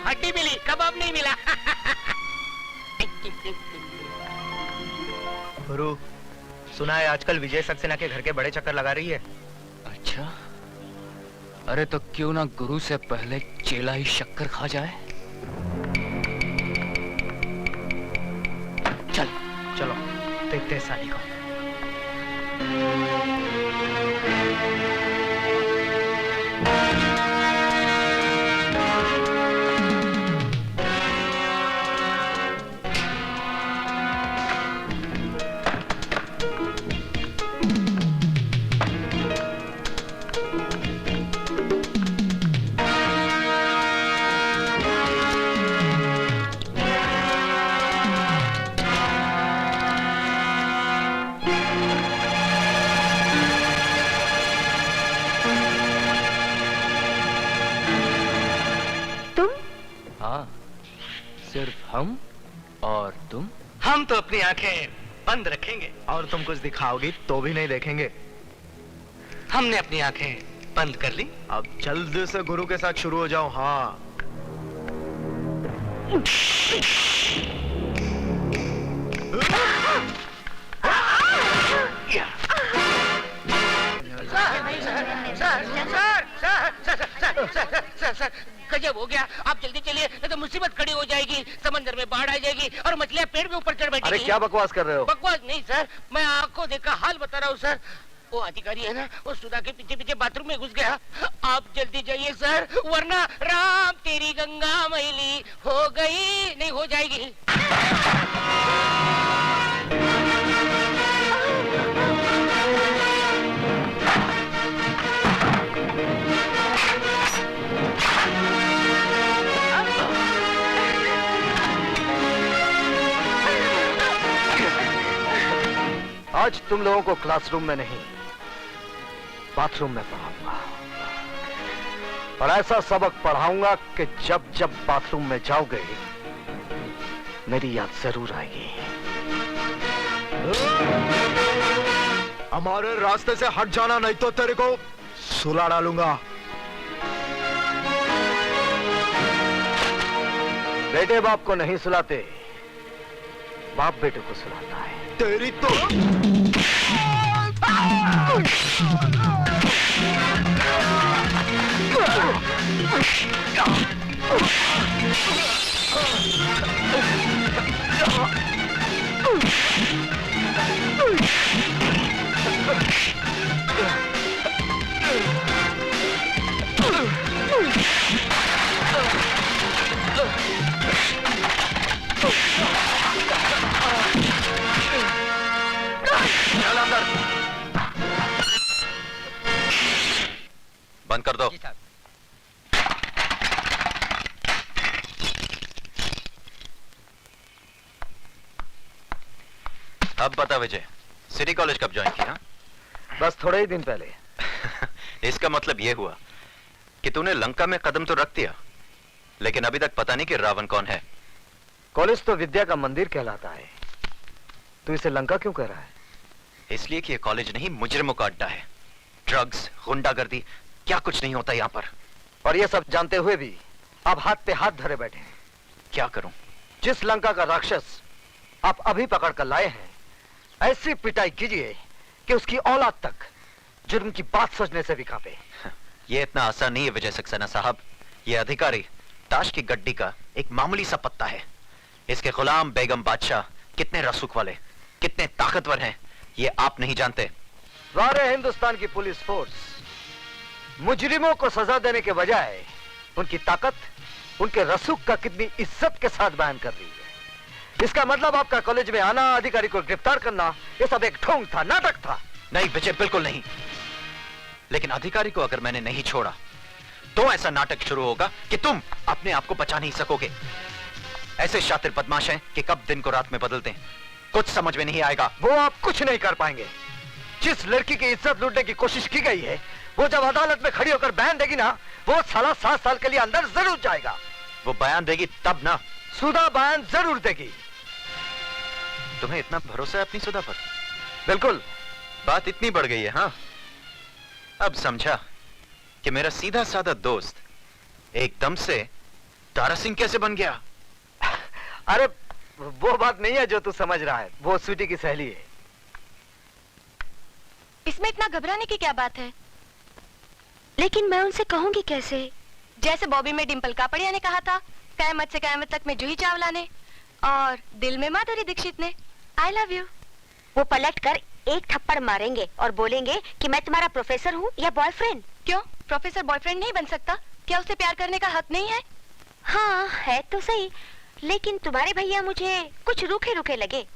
हड्डी मिली, कबाब नहीं मिला। गुरु, सुना है आजकल विजय सक्सेना के घर के बड़े चक्कर लगा रही है। अच्छा, अरे तो क्यों ना गुरु से पहले चेला ही शक्कर खा जाए। चल चलो देखते हैं साली को। सिर्फ हम और तुम। हम तो अपनी आंखें बंद रखेंगे और तुम कुछ दिखाओगी तो भी नहीं देखेंगे। हमने अपनी आंखें बंद कर ली। अब जल्द से गुरु के साथ शुरू हो जाओ। हाँ सर, गजब हो गया। आप जल्दी चलिए, नहीं तो मुसीबत खड़ी हो जाएगी। समंदर में बाढ़ आ जाएगी और मछलियां पेड़ के ऊपर चढ़ बैठेंगी। अरे क्या बकवास कर रहे हो? बकवास नहीं सर, मैं आंखों देखा हाल बता रहा हूँ सर। वो अधिकारी है ना, वो सुधा के पीछे पीछे बाथरूम में घुस गया। आप जल्दी जाइए सर, वरना राम तेरी गंगा मैली हो गई नहीं हो जाएगी। आज तुम लोगों को क्लासरूम में नहीं, बाथरूम में पढ़ाऊंगा। और ऐसा सबक पढ़ाऊंगा कि जब जब बाथरूम में जाओगे मेरी याद जरूर आएगी। हमारे रास्ते से हट जाना, नहीं तो तेरे को सुला डालूंगा। बेटे बाप को नहीं सुलाते, बाप बेटे को सुलाता है। तेरी तो बंद कर दो। अब बता विजय, सिटी कॉलेज कब ज्वाइन किया? बस थोड़े ही दिन पहले। इसका मतलब यह हुआ कि तूने लंका में कदम तो रख दिया, लेकिन अभी तक पता नहीं कि रावण कौन है। कॉलेज तो विद्या का मंदिर कहलाता है, तू इसे लंका क्यों कह रहा है? इसलिए कि यह कॉलेज नहीं, मुजरिमों का अड्डा है। ड्रग्स, गुंडागर्दी, क्या कुछ नहीं होता यहाँ पर। और ये सब जानते हुए भी आप हाथ पे हाथ धरे बैठे हैं। क्या करूं? जिस लंका का राक्षस आप अभी पकड़ कर लाए हैं, ऐसी पिटाई कीजिए कि उसकी औलाद तक जुर्म की बात सोचने से भी कांपे। यह इतना आसान नहीं है विजय सक्सेना साहब। यह अधिकारी ताश की गड्डी का एक मामूली सा पत्ता है। इसके गुलाम बेगम बादशाह कितने रसूख वाले, कितने ताकतवर हैं, ये आप नहीं जानते। सारे हिंदुस्तान की पुलिस फोर्स मुजरिमों को सजा देने के बजाय उनकी ताकत, उनके रसूख का कितनी इज्जत के साथ बयान कर रही है। इसका मतलब आपका कॉलेज में आना, अधिकारी को गिरफ्तार करना, ये सब एक ढोंग था, नाटक था। नहीं विजय, बिल्कुल नहीं। लेकिन अधिकारी को अगर मैंने नहीं छोड़ा तो ऐसा नाटक शुरू होगा कि तुम अपने आप को बचा नहीं सकोगे। ऐसे शातिर बदमाश हैं कि कब दिन को रात में बदलते हैं, कुछ समझ में नहीं आएगा। वो आप कुछ नहीं कर पाएंगे। जिस लड़की की इज्जत लूटने की कोशिश की गई है, वो जब अदालत में खड़ी होकर बयान देगी ना, वो साला 7 साल के लिए अंदर जरूर जाएगा। वो बयान देगी तब ना। सुधा बयान जरूर देगी। तुम्हें इतना भरोसा है अपनी सुधा पर? बिल्कुल। बात इतनी बढ़ गई है। हाँ, अब समझा कि मेरा सीधा साधा दोस्त एकदम से तारा सिंह कैसे बन गया? अरे वो बात नहीं है जो तू समझ रहा है, वो स्वीटी की सहेली है। इसमें इतना घबराने की क्या बात है? लेकिन मैं उनसे कहूंगी कैसे? जैसे बॉबी में डिंपल कापड़िया ने कहा था, कयामत से कयामत तक में जूही चावला ने, और दिल में माधुरी दीक्षित ने, आई लव यू। वो पलट कर एक थप्पड़ मारेंगे और बोलेंगे कि मैं तुम्हारा प्रोफेसर हूँ या बॉयफ्रेंड। क्यों, प्रोफेसर बॉयफ्रेंड नहीं बन सकता? क्या उसे प्यार करने का हक नहीं है? हाँ है तो सही, लेकिन तुम्हारे भैया मुझे कुछ रूखे रूखे लगे।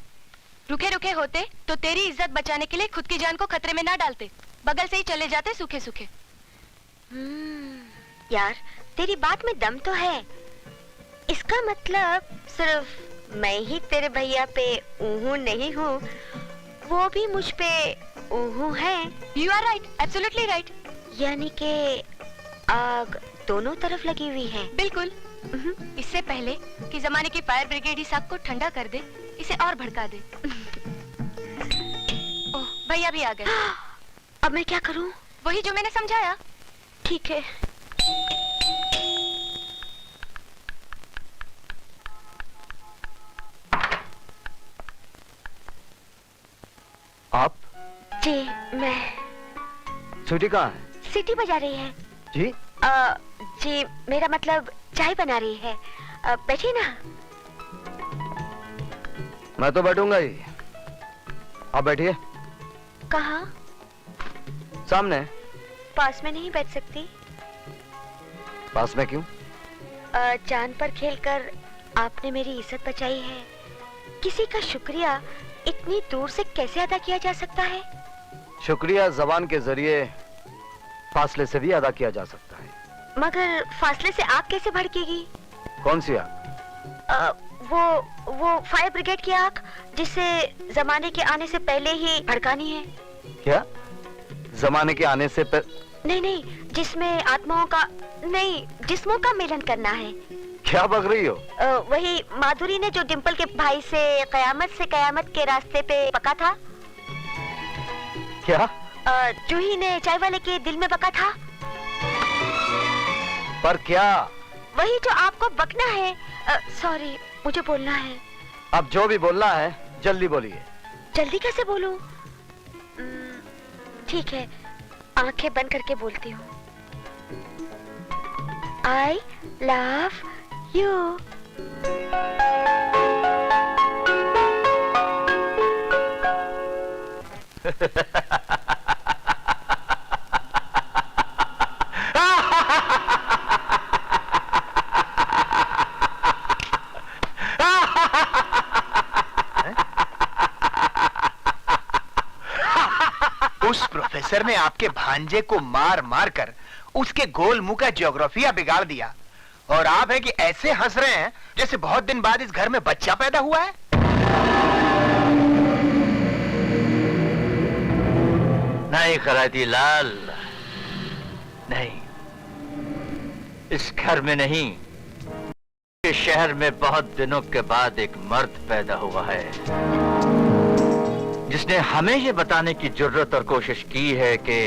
रुके रुके होते तो तेरी इज्जत बचाने के लिए खुद की जान को खतरे में ना डालते, बगल से ही चले जाते सूखे सूखे। यार तेरी बात में दम तो है। इसका मतलब सिर्फ मैं ही तेरे भैया पे ऊहू नहीं हूँ, वो भी मुझ पे ऊहू है। You are right, absolutely right. यानी कि आग दोनों तरफ लगी हुई है। बिल्कुल। इससे पहले कि जमाने की फायर ब्रिगेड इस आग को ठंडा कर दे, इसे और भड़का दे। ओह, भैया भी आ गए। अब मैं क्या करूं? वही जो मैंने समझाया। ठीक है। आप? जी मैं। स्वीटी कहाँ है? सीटी बजा रही है। जी? जी मेरा मतलब चाय बना रही है। बैठिए ना। मैं तो बैठूंगा ही, आप बैठिए। कहाँ? सामने। पास में नहीं बैठ सकती? पास में क्यों? जान पर खेलकर आपने मेरी इज्जत बचाई है। किसी का शुक्रिया इतनी दूर से कैसे अदा किया जा सकता है? शुक्रिया जबान के जरिए फासले से भी अदा किया जा सकता है। मगर फासले से आग कैसे भड़केगी? कौन सी आग? वो फायर ब्रिगेड की आग, जिसे जमाने के आने से पहले ही भड़कानी है। क्या? जमाने के आने से नहीं, जिसमें आत्माओं का नहीं, जिस्मों का मिलन करना है। क्या बक रही हो? वही माधुरी ने जो डिंपल के भाई से कयामत के रास्ते पे बका था। क्या? जूही ने चाय वाले के दिल में बका था। पर क्या? वही जो आपको बकना है। सॉरी, मुझे बोलना है। अब जो भी बोलना है जल्दी बोलिए। जल्दी कैसे बोलूं? ठीक है, आंखें बंद करके बोलती हूँ। I love you। उस प्रोफेसर ने आपके भांजे को मार मार कर उसके गोल मुंह का ज्योग्राफिया बिगाड़ दिया, और आप है कि ऐसे हंस रहे हैं जैसे बहुत दिन बाद इस घर में बच्चा पैदा हुआ है। नहीं खराती लाल, नहीं, इस घर में नहीं, इस शहर में बहुत दिनों के बाद एक मर्द पैदा हुआ है जिसने हमें ये बताने की जरूरत और कोशिश की है कि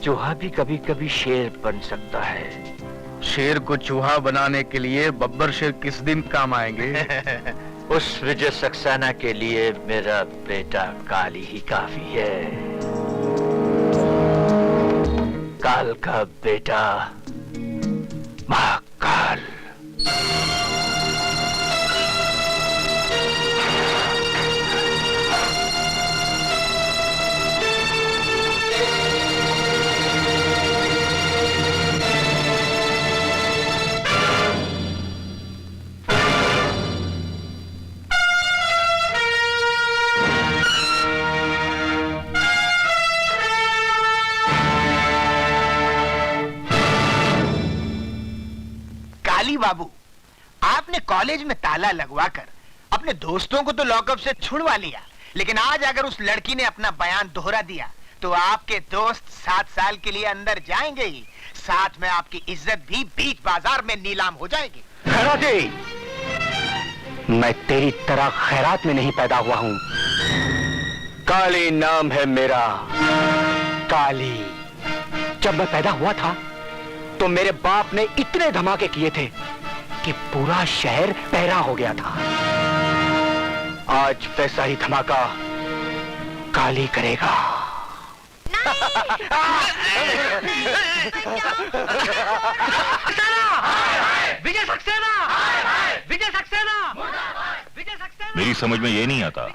चूहा भी कभी कभी शेर बन सकता है। शेर को चूहा बनाने के लिए बब्बर शेर किस दिन काम आएंगे? उस विजय सक्सेना के लिए मेरा बेटा काली ही काफी है। काल का बेटा महाकाल। बाबू, आपने कॉलेज में ताला लगवाकर अपने दोस्तों को तो लॉकअप से छुड़वा लिया, लेकिन आज अगर उस लड़की ने अपना बयान दोहरा दिया तो आपके दोस्त 7 साल के लिए अंदर जाएंगे ही, साथ में आपकी इज्जत भी बीच बाजार में नीलाम हो जाएगी। खैराती, मैं तेरी तरह खैरात में नहीं पैदा हुआ हूं। काली नाम है मेरा। काली। जब मैं पैदा हुआ था तो मेरे बाप ने इतने धमाके किए थे कि पूरा शहर पहरा हो गया था। आज वैसा ही धमाका काली करेगा। विजय सक्सेना! विजय सक्सेना! विजय सक्सेना! मेरी समझ में ये नहीं आता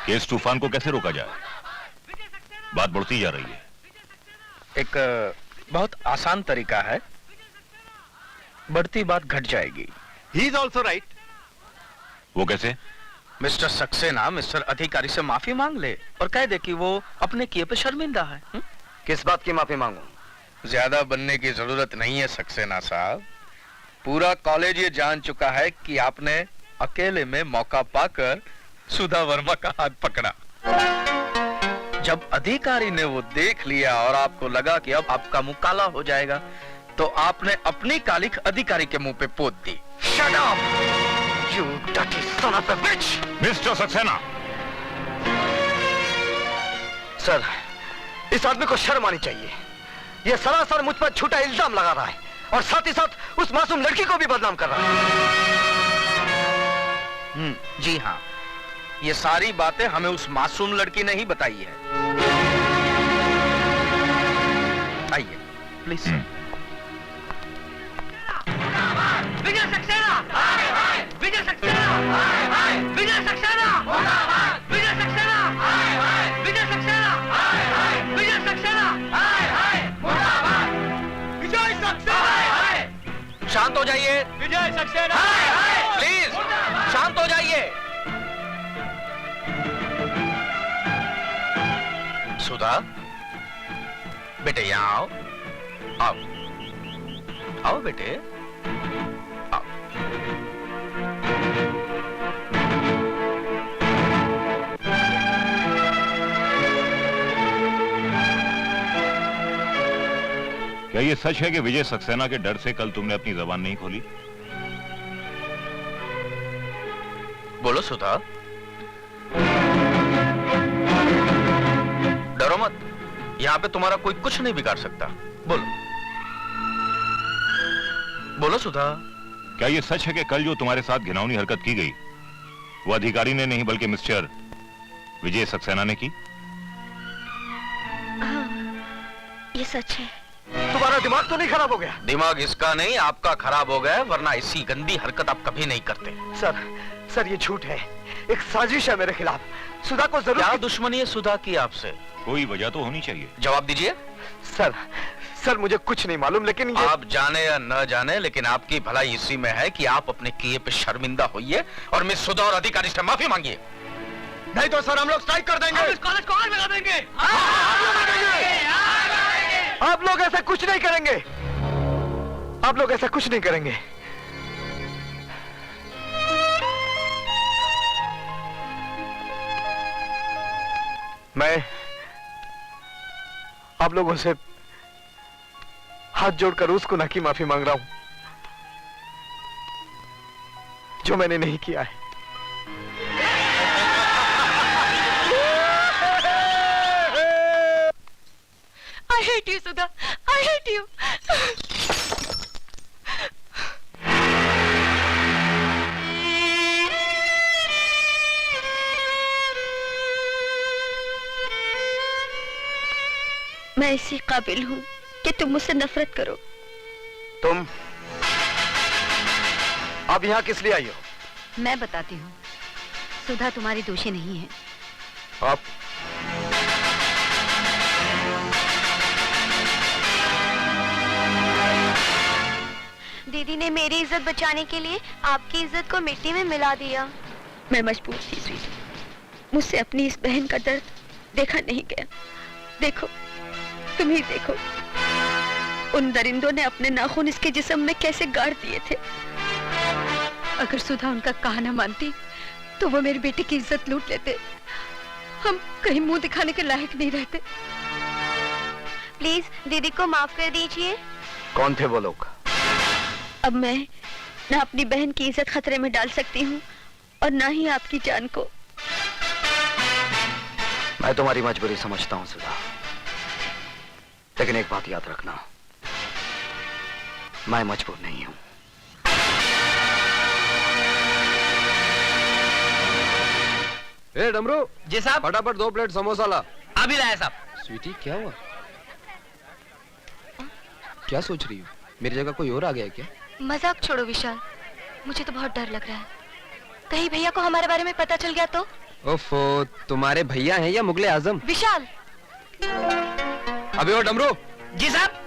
कि इस तूफान को कैसे रोका जाए। बात बढ़ती जा रही है। एक बहुत आसान तरीका है, बढ़ती बात घट जाएगी। He is also right. वो कैसे? मिस्टर सक्सेना मिस्टर अधिकारी से माफी मांग ले और कह दे कि वो अपने किए पे शर्मिंदा है। किस बात की माफी मांगू? ज्यादा बनने की जरूरत नहीं है सक्सेना साहब। पूरा कॉलेज ये जान चुका है कि आपने अकेले में मौका पाकर सुधा वर्मा का हाथ पकड़ा। जब अधिकारी ने वो देख लिया और आपको लगा कि अब आपका मुंह काला हो जाएगा, तो आपने अपनी कालिख अधिकारी के मुंह पे पोत दी। Shut up, you dirty son of a bitch! Mister Saxena! Sir, इस आदमी को शर्म आनी चाहिए। ये सरासर मुझ पर झूठा इल्जाम लगा रहा है और साथ ही साथ उस मासूम लड़की को भी बदनाम कर रहा है। जी हाँ, ये सारी बातें हमें उस मासूम लड़की ने ही बताई है। आइए प्लीज। विजय सक्सेना! विजय सक्सेना! विजय सक्सेना! विजय सक्सेना! विजय सक्सेना! विजय सक्सेना! विजय सक्सेना! शांत हो जाइए। विजय सक्सेना! प्लीज शांत हो जाइए। सुधा, बेटे यहाँ आओ। आओ आओ बेटे आओ। क्या ये सच है कि विजय सक्सेना के डर से कल तुमने अपनी जबान नहीं खोली? बोलो सुधा। डरो मत, यहाँ पे तुम्हारा कोई कुछ नहीं बिगाड़ सकता। बोलो बोलो सुधा। क्या ये सच है कि कल जो तुम्हारे साथ घिनौनी हरकत की गई वो अधिकारी ने नहीं बल्कि मिस्टर विजय सक्सेना ने की? हाँ, ये सच है। तुम्हारा दिमाग तो नहीं खराब हो गया? दिमाग इसका नहीं आपका खराब हो गया, वरना ऐसी गंदी हरकत आप कभी नहीं करते। सर ये झूठ है, एक साजिश है मेरे खिलाफ। सुधा को जरूर। क्या दुश्मनी है सुधा की आपसे? कोई वजह तो होनी चाहिए। जवाब दीजिए। सर मुझे कुछ नहीं मालूम, लेकिन ये... आप जाने या न जाने, लेकिन आपकी भलाई इसी में है कि आप अपने किए पे शर्मिंदा होइए और मिस सुधा और अधिकारी से माफी मांगिए। नहीं तो सर हम लोग स्ट्राइक कर देंगे। इस कॉलेज को आग लगा देंगे। आप लोग ऐसा कुछ नहीं करेंगे। आप लोग ऐसा कुछ नहीं करेंगे। मैं आप लोगों से हाथ जोड़कर उस गुनाह की माफी मांग रहा हूं जो मैंने नहीं किया है। I hate you, Sudha. I hate you. मैं इसी काबिल हूँ कि तुम मुझसे नफरत करो। तुम अब यहाँ किस लिए आई हो? मैं बताती हूँ, सुधा तुम्हारी दोषी नहीं है। आप दीदी ने मेरी इज्जत बचाने के लिए आपकी इज्जत को मिट्टी में मिला दिया। मैं मजबूर थी स्वीटी, मुझसे अपनी इस बहन का दर्द देखा नहीं गया। देखो, तुम ही देखो, उन दरिंदों ने अपने नाखून इसके जिस्म में कैसे गाड़ दिए थे। अगर सुधा उनका कहना मानती तो वो मेरी बेटी की इज्जत लूट लेते। हम कहीं मुंह दिखाने के लायक नहीं रहते। प्लीज दीदी को माफ कर दीजिए। कौन थे वो लोग? अब मैं ना अपनी बहन की इज्जत खतरे में डाल सकती हूँ और ना ही आपकी जान को। मैं तुम्हारी मजबूरी समझता हूँ सुधा, लेकिन एक बात याद रखना, मैं मजबूर नहीं हूँ। ए डमरू, जी साहब। फटाफट 2 प्लेट समोसा ला। अभी लाया साहब। स्वीटी क्या हुआ? क्या सोच रही हो? मेरी जगह कोई और आ गया है क्या? मजाक छोड़ो विशाल, मुझे तो बहुत डर लग रहा है। कहीं भैया को हमारे बारे में पता चल गया तो? ओफो, तुम्हारे भैया हैं या मुगले आजम? विशाल। अबे ओ डमरू। जी साहब।